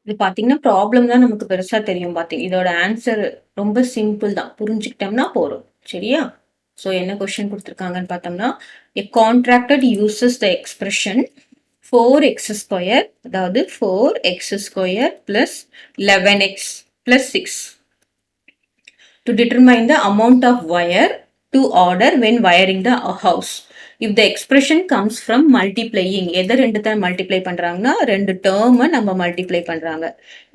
இது பார்த்தீங்கன்னா, ப்ராப்ளம் தான் நமக்கு பெருசா தெரியும் இதோட ஆன்சர் ரொம்ப சிம்பிள் தான். புரிஞ்சுக்கிட்டோம்னா போதும். சரியா? ஸோ என்ன கொஸ்டின் குடுத்துருக்காங்கன்னு பார்த்தோம்னா, a contractor uses the expression 4x² அதாவது 4x² plus 11x plus 6 to determine the amount of wire to order when wiring the house. If the expression comes from multiplying, எது ரெண்டு தான் மல்டிப்ளை பண்றாங்கன்னா ரெண்டு டேர்மை நம்ம மல்டிப்ளை பண்றாங்க.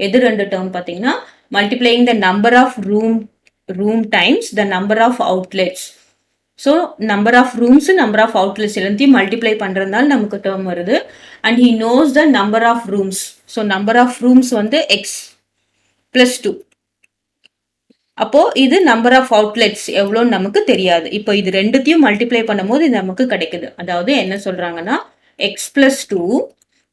எது ரெண்டு டேர்ம் பார்த்தீங்கன்னா multiplying the number of room times the number of outlets. So number of rooms number of outlets எல்லாத்தையும் மல்டிப்ளை பண்ணுறதுனால நமக்கு டேர்ம் வருது. And he knows the number of rooms. So number of rooms வந்து X plus 2. அப்போ இது number of outlets எவ்வளோன்னு நமக்கு தெரியாது. இப்போ இது ரெண்டுத்தையும் மல்டிப்ளை பண்ணும்போது இது நமக்கு கிடைக்குது. அதாவது என்ன சொல்றாங்கன்னா எக்ஸ் பிளஸ் 2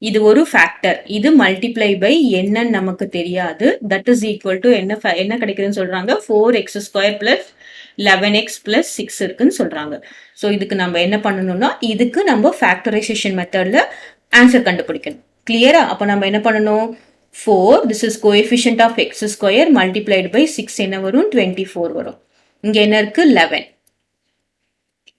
இது ஒரு ஃபேக்டர். இது மல்டிப்ளை பை என்னன்னு நமக்கு தெரியாது. தட் இஸ் ஈக்குவல் டு என்ன கிடைக்குதுன்னு சொல்றாங்க 4x² plus 11x plus 6 இருக்குன்னு சொல்றாங்க. ஸோ இதுக்கு நம்ம என்ன பண்ணணும்னா இதுக்கு நம்ம ஃபேக்டரைசேஷன் மெத்தட்ல ஆன்சர் கண்டுபிடிக்கணும். கிளியரா? அப்போ நம்ம என்ன பண்ணணும் 4 this is coefficient of x² multiplied by 6 என்ன வரும் 24 வரும். இங்க என்ன இருக்கு 11.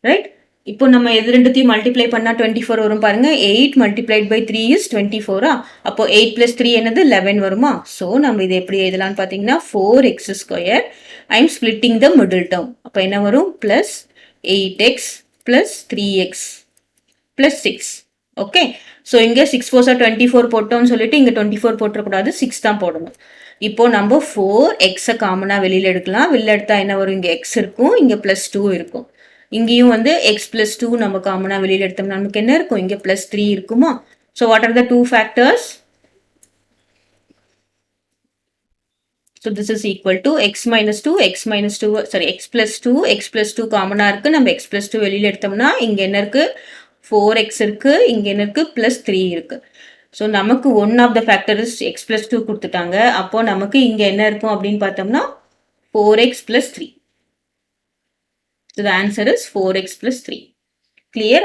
ரைட்? இப்போ நம்ம எது ரெண்டுத்தையும் மல்டிப்ளை பண்ணா 24 வரும் பாருங்க. 8 multiplied by 3 is 24. அப்போ 8 plus 3 என்னது 11 வருமா? ஸோ நம்ம இது எப்படி எழுதலாம்னு பார்த்தீங்கன்னா 4x². I am splitting the middle term. அப்போ என்ன வரும் plus 8x plus 3x plus 6. Okay. So இங்கே 6 4 24 போட்டோம்னு சொல்லிட்டு இங்கே 24 போட்டக்கூடாது 6 தான் போடணும். இப்போ நம்ம 4x காமனாக வெளியில் எடுக்கலாம். வெளியில் எடுத்தா என்ன வரும்? இங்கே x இருக்கும், இங்கே plus 2 இருக்கும். இங்கேயும் வந்து x plus 2 நம்ம காமனாக வெளியில் எடுத்தோம்னா நமக்கு என்ன இருக்கும்? இங்கே plus 3 இருக்குமா? So what are the two factors? So this is equal to x minus 2, x plus 2, x plus 2 காமனா இருக்கு. நம்ம x plus 2 வெளியில எடுத்தோம்னா இங்க என்ன இருக்கு? 4x இருக்கு, இங்க என்ன இருக்கு? plus 3 இருக்கு. So நமக்கு one of the factor is x plus 2 கொடுத்துட்டாங்க. அப்போ நமக்கு இங்க என்ன இருக்கும் அப்படின்னு பார்த்தோம்னா 4x plus 3. So the answer is 4x plus 3. Clear?